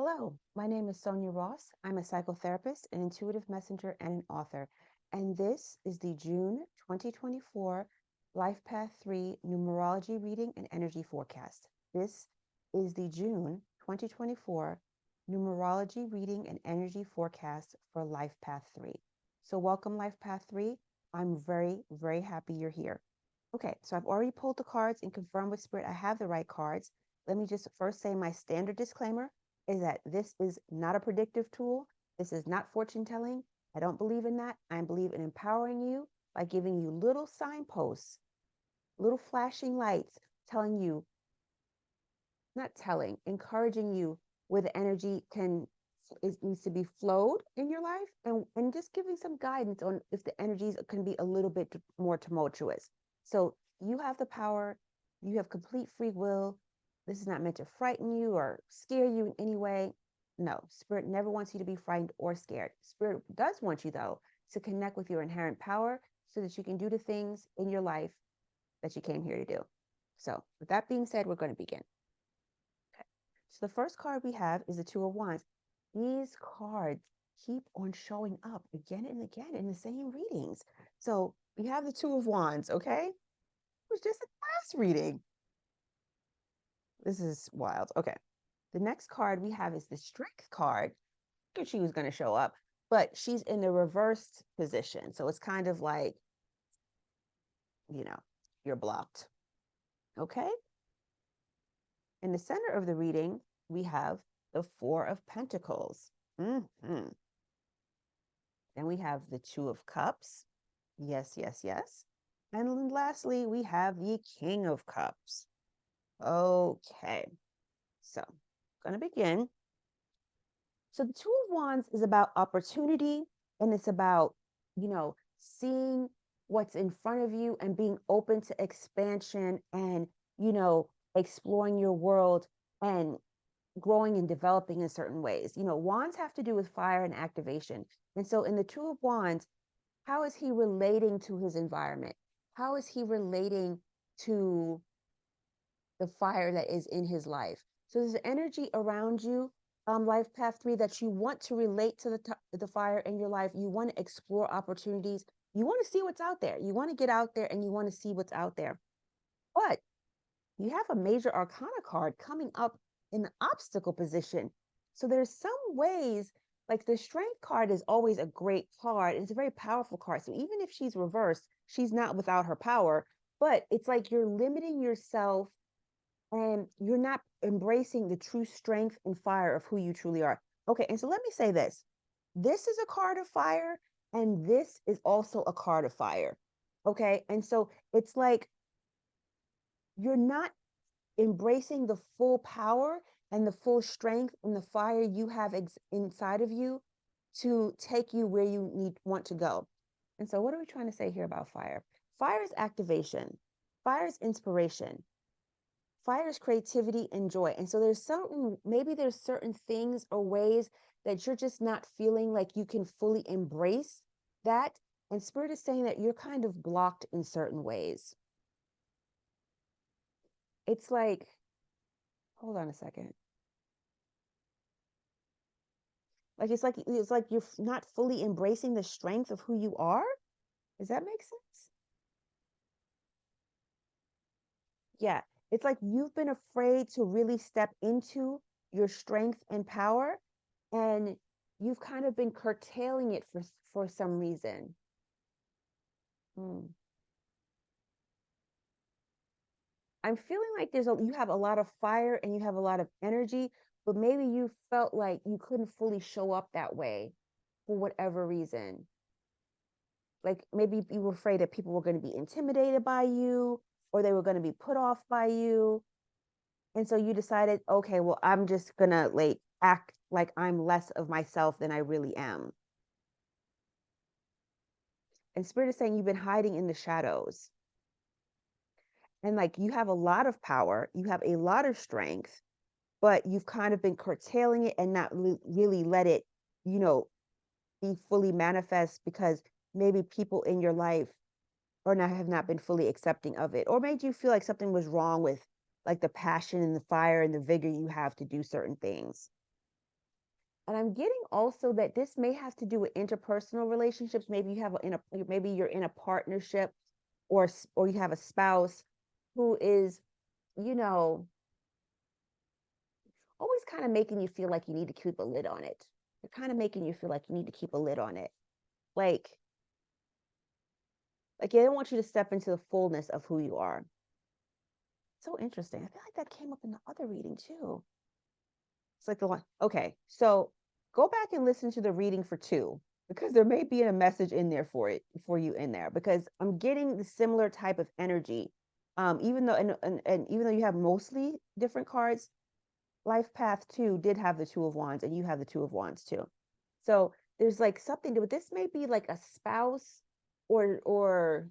Hello, my name is Sonia Ross. I'm a psychotherapist, an intuitive messenger, and an author. And this is the June 2024 Life Path 3 Numerology Reading and Energy Forecast. This is the June 2024 Numerology Reading and Energy Forecast for Life Path 3. So, welcome, Life Path 3. I'm very, very happy you're here. Okay, so I've already pulled the cards and confirmed with Spirit I have the right cards. Let me just first say my standard disclaimer is that this is not a predictive tool. This is not fortune telling. I don't believe in that. I believe in empowering you by giving you little signposts, little flashing lights telling you, not telling, encouraging you where the energy needs to be flowed in your life, and just giving some guidance on if the energies can be a little bit more tumultuous. So you have the power, you have complete free will. This is not meant to frighten you or scare you in any way. No, Spirit never wants you to be frightened or scared. Spirit does want you, though, to connect with your inherent power so that you can do the things in your life that you came here to do. So with that being said, we're going to begin. Okay. So the first card we have is the Two of Wands. These cards keep on showing up again and again in the same readings. So we have the Two of Wands, okay? It was just a last reading. This is wild. Okay. The next card we have is the Strength card. I she was going to show up, but she's in the reversed position. So it's kind of like, you're blocked. Okay. In the center of the reading, we have the Four of Pentacles. Mm-hmm. Then we have the Two of Cups. Yes, yes, yes. And lastly, we have the King of Cups. Okay. So, going to begin. So the Two of Wands is about opportunity, and it's about, seeing what's in front of you and being open to expansion and, exploring your world and growing and developing in certain ways. Wands have to do with fire and activation. And so in the Two of Wands, how is he relating to his environment? How is he relating to the fire that is in his life? So there's energy around you, life path 3, that you want to relate to the fire in your life. You want to explore opportunities. You want to see what's out there. You want to get out there and you want to see what's out there. But you have a major arcana card coming up in the obstacle position. So there's some ways, like the Strength card is always a great card. It's a very powerful card. So even if she's reversed, she's not without her power, but it's like you're limiting yourself and you're not embracing the true strength and fire of who you truly are. Okay, and so let me say this. This is a card of fire, and this is also a card of fire. Okay, and so it's like you're not embracing the full power and the full strength and the fire you have inside of you to take you where you want to go. And so what are we trying to say here about fire? Fire is activation. Fire is inspiration. Fire is creativity and joy. And so maybe there's certain things or ways that you're just not feeling like you can fully embrace that. And Spirit is saying that you're kind of blocked in certain ways. It's like, hold on a second. Like it's like you're not fully embracing the strength of who you are. Does that make sense? Yeah. It's like you've been afraid to really step into your strength and power, and you've kind of been curtailing it for some reason. I'm feeling like you have a lot of fire and you have a lot of energy, but maybe you felt like you couldn't fully show up that way for whatever reason. Like maybe you were afraid that people were going to be intimidated by you or they were going to be put off by you. And so you decided, okay, well, I'm just going to like act like I'm less of myself than I really am. And Spirit is saying you've been hiding in the shadows. And like you have a lot of power, you have a lot of strength, but you've kind of been curtailing it and not really let it, be fully manifest because maybe people in your life have not been fully accepting of it, or made you feel like something was wrong with like the passion and the fire and the vigor you have to do certain things. And I'm getting also that this may have to do with interpersonal relationships. Maybe maybe you're in a partnership, or you have a spouse who is, you know, always kind of making you feel like you need to keep a lid on it. They're kind of making you feel like you need to keep a lid on it. Like they don't want you to step into the fullness of who you are. So interesting. I feel like that came up in the other reading too. It's like the one. Okay, so go back and listen to the reading for 2, because there may be a message in there for you in there, because I'm getting the similar type of energy. Even though and even though you have mostly different cards, Life Path 2 did have the 2 of Wands, and you have the 2 of Wands too. So there's like something to it. This may be like a spouse, or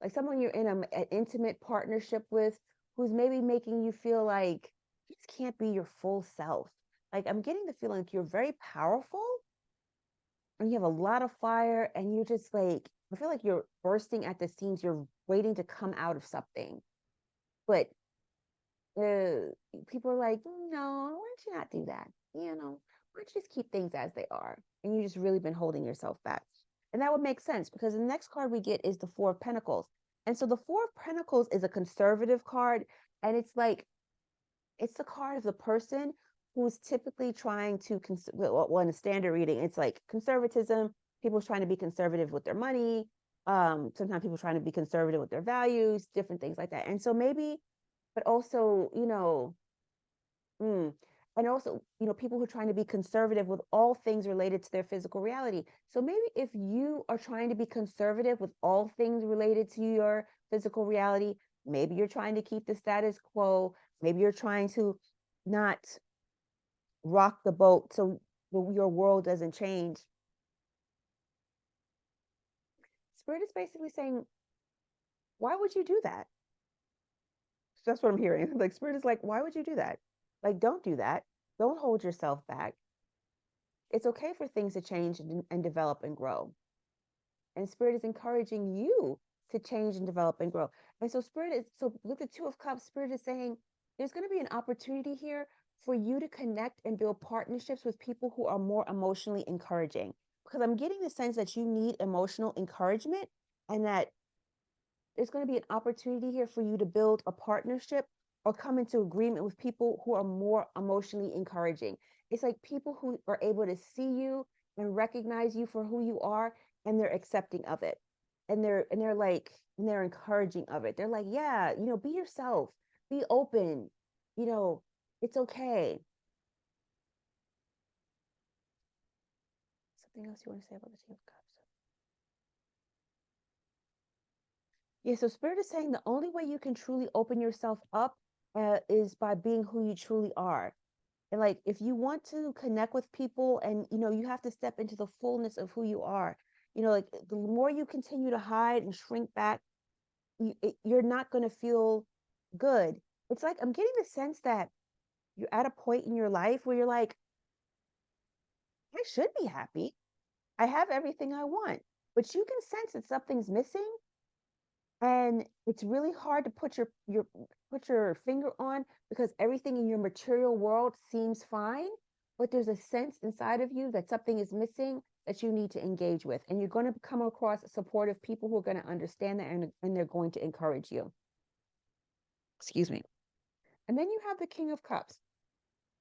like someone you're in an intimate partnership with, who's maybe making you feel like you just can't be your full self. Like I'm getting the feeling like you're very powerful and you have a lot of fire, and you're just like, I feel like you're bursting at the seams. You're waiting to come out of something. But people are like, no, why don't you not do that? Why don't you just keep things as they are? And you just really been holding yourself back. And that would make sense, because the next card we get is the Four of Pentacles. And so the Four of Pentacles is a conservative card. And it's like, it's the card of the person who's typically trying to, well, in a standard reading, it's like conservatism, people trying to be conservative with their money. Sometimes people trying to be conservative with their values, different things like that. And so maybe, but also, and also, people who are trying to be conservative with all things related to their physical reality. So maybe if you are trying to be conservative with all things related to your physical reality, maybe you're trying to keep the status quo. Maybe you're trying to not rock the boat so your world doesn't change. Spirit is basically saying, why would you do that? So that's what I'm hearing. Like Spirit is like, why would you do that? Like, don't do that. Don't hold yourself back. It's okay for things to change and develop and grow. And Spirit is encouraging you to change and develop and grow. And so with the Two of Cups, Spirit is saying there's going to be an opportunity here for you to connect and build partnerships with people who are more emotionally encouraging. Because I'm getting the sense that you need emotional encouragement, and that there's going to be an opportunity here for you to build a partnership or come into agreement with people who are more emotionally encouraging. It's like people who are able to see you and recognize you for who you are, and they're accepting of it. And they're encouraging of it. They're like, yeah, be yourself, be open, you know, it's okay. Something else you want to say about the Two of Cups? Yeah, so Spirit is saying the only way you can truly open yourself up is by being who you truly are. And like, if you want to connect with people, and you have to step into the fullness of who you are. Like the more you continue to hide and shrink back, you're not going to feel good. It's like I'm getting the sense that you're at a point in your life where you're like, I should be happy. I have everything I want, but you can sense that something's missing, and it's really hard to put your finger on, because everything in your material world seems fine, but there's a sense inside of you that something is missing that you need to engage with, and you're going to come across supportive people who are going to understand that, and they're going to encourage you. Excuse me. And then you have the King of Cups.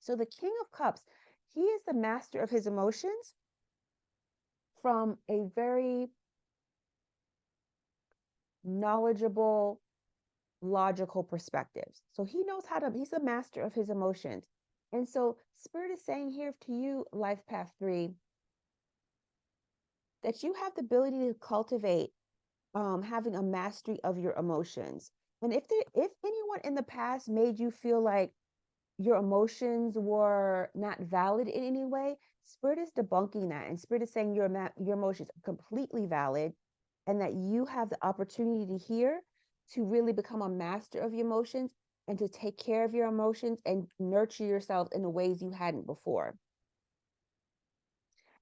So the King of Cups, he is the master of his emotions from a very knowledgeable, logical perspectives. So he's a master of his emotions. And so Spirit is saying here to you, Life Path 3, that you have the ability to cultivate having a mastery of your emotions. And if anyone in the past made you feel like your emotions were not valid in any way, Spirit is debunking that. And Spirit is saying your emotions are completely valid, and that you have the opportunity here to really become a master of your emotions, and to take care of your emotions and nurture yourself in the ways you hadn't before.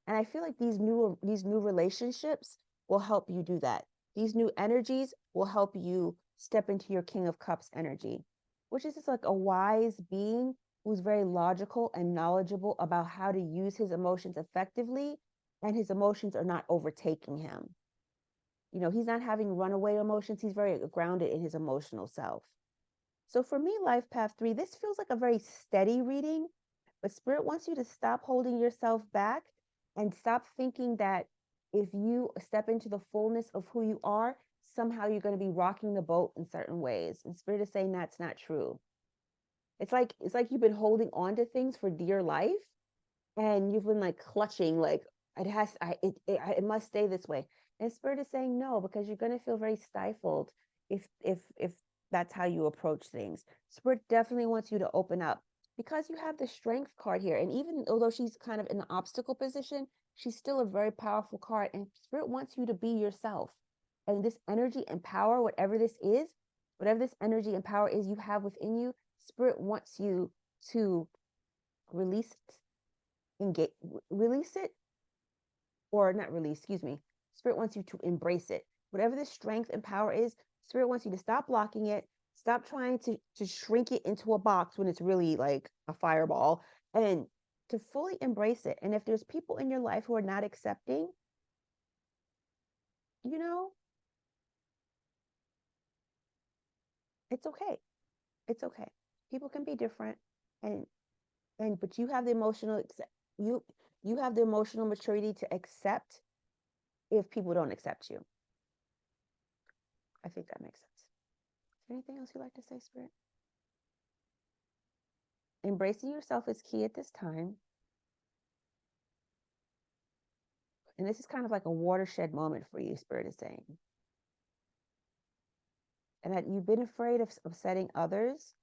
And I feel like these new relationships will help you do that. These new energies will help you step into your King of Cups energy, which is just like a wise being who's very logical and knowledgeable about how to use his emotions effectively, and his emotions are not overtaking him. He's not having runaway emotions. He's very grounded in his emotional self. So for me, Life Path 3, this feels like a very steady reading, but Spirit wants you to stop holding yourself back and stop thinking that if you step into the fullness of who you are, somehow you're going to be rocking the boat in certain ways. And Spirit is saying that's not true. It's like you've been holding on to things for dear life, and you've been like clutching, like it must stay this way. And Spirit is saying no, because you're going to feel very stifled if that's how you approach things. Spirit definitely wants you to open up, because you have the Strength card here, and even although she's kind of in the obstacle position, she's still a very powerful card, and Spirit wants you to be yourself. And this energy and power, whatever this energy and power is you have within you, Spirit wants you to release engage, release it, or not release, excuse me. Spirit wants you to embrace it. Whatever this strength and power is, Spirit wants you to stop blocking it, stop trying to shrink it into a box when it's really like a fireball, and to fully embrace it. And if there's people in your life who are not accepting, you know, it's okay. It's okay. People can be different, and but you have the you you have the emotional maturity to accept if people don't accept you. I think that makes sense. Is there anything else you'd like to say, Spirit? Embracing yourself is key at this time. And this is kind of like a watershed moment for you, Spirit is saying. And that you've been afraid of upsetting others,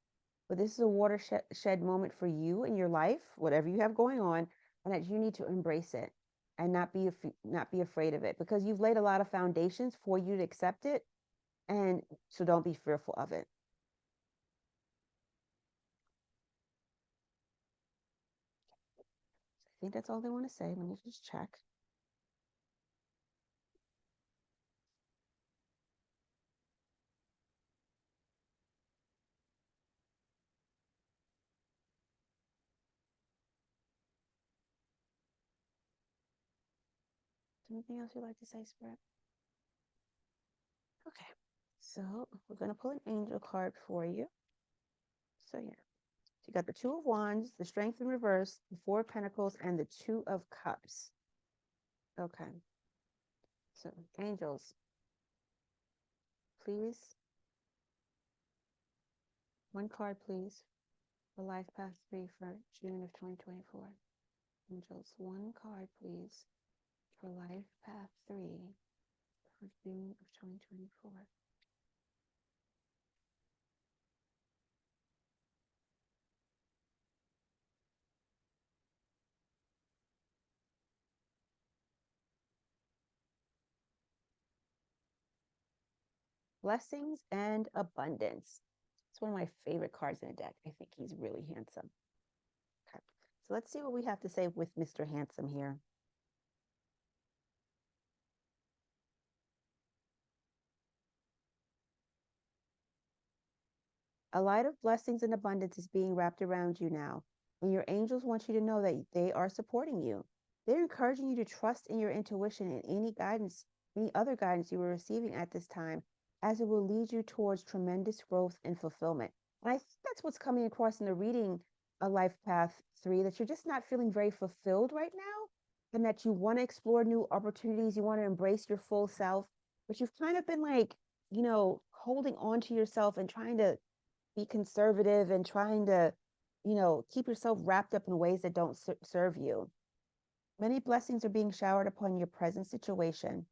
but this is a watershed moment for you in your life, whatever you have going on, and that you need to embrace it and not be afraid of it, because you've laid a lot of foundations for you to accept it, and so don't be fearful of it. I think that's all they want to say. Let me just check. Anything else you'd like to say, Spirit? Okay, so we're going to pull an angel card for you. So yeah, so you got the Two of Wands, the Strength in reverse, the Four of Pentacles, and the Two of Cups. Okay, so angels, please. One card, please, for Life Path 3 for June of 2024. Angels, one card, please, for Life Path 3 for June of 2024. Blessings and Abundance. It's one of my favorite cards in the deck. I think he's really handsome. Okay, so let's see what we have to say with Mr. Handsome here. A light of blessings and abundance is being wrapped around you now, and your angels want you to know that they are supporting you. They're encouraging you to trust in your intuition and any other guidance you are receiving at this time, as it will lead you towards tremendous growth and fulfillment. And I think that's what's coming across in the reading, A Life Path 3, that you're just not feeling very fulfilled right now, and that you want to explore new opportunities, you want to embrace your full self, but you've kind of been like, holding on to yourself and trying to be conservative and trying to, keep yourself wrapped up in ways that don't serve you. Many blessings are being showered upon your present situation.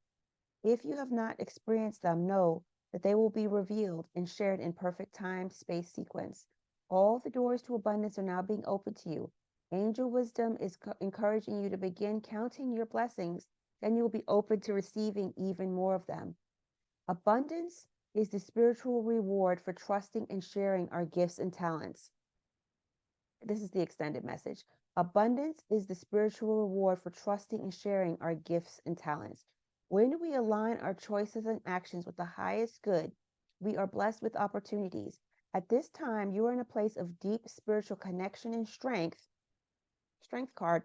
If you have not experienced them, know that they will be revealed and shared in perfect time, space, sequence. All the doors to abundance are now being opened to you. Angel wisdom is encouraging you to begin counting your blessings, and you will be open to receiving even more of them. Abundance is the spiritual reward for trusting and sharing our gifts and talents. This is the extended message. Abundance is the spiritual reward for trusting and sharing our gifts and talents. When we align our choices and actions with the highest good, we are blessed with opportunities At this time, you are in a place of deep spiritual connection and strength card,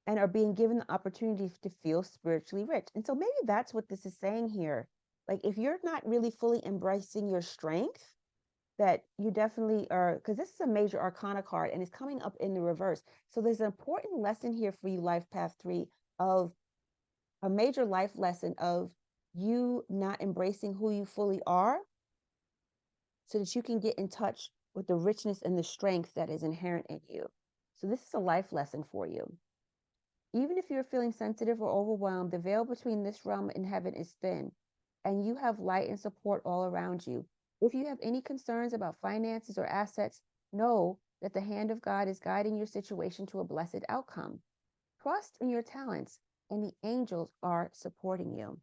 and are being given the opportunity to feel spiritually rich. And so maybe that's what this is saying here. Like if you're not really fully embracing your strength, that you definitely are, because this is a major arcana card and it's coming up in the reverse. So there's an important lesson here for you, life path 3, of a major life lesson of you not embracing who you fully are so that you can get in touch with the richness and the strength that is inherent in you. So this is a life lesson for you. Even if you're feeling sensitive or overwhelmed, the veil between this realm and heaven is thin, and you have light and support all around you. If you have any concerns about finances or assets, know that the hand of God is guiding your situation to a blessed outcome. Trust in your talents, and the angels are supporting you.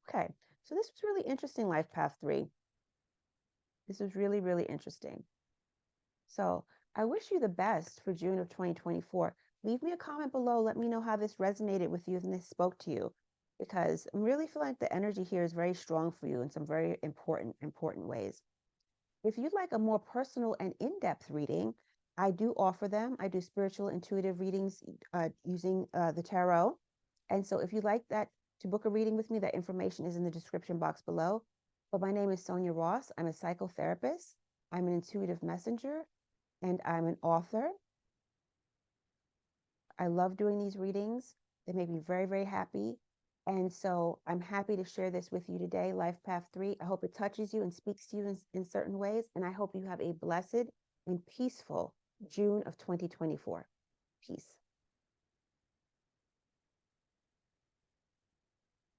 Okay, so this was really interesting, Life Path 3. This was really, really interesting. So I wish you the best for June of 2024. Leave me a comment below. Let me know how this resonated with you and this spoke to you, because I'm really feeling like the energy here is very strong for you in some very important ways. If you'd like a more personal and in-depth reading, I do offer them. I do spiritual intuitive readings using the tarot. And so if you'd like that to book a reading with me, that information is in the description box below. But my name is Sonia Ross. I'm a psychotherapist. I'm an intuitive messenger, and I'm an author. I love doing these readings. They make me very, very happy. And so I'm happy to share this with you today, Life Path 3. I hope it touches you and speaks to you in certain ways. And I hope you have a blessed and peaceful June of 2024. Peace.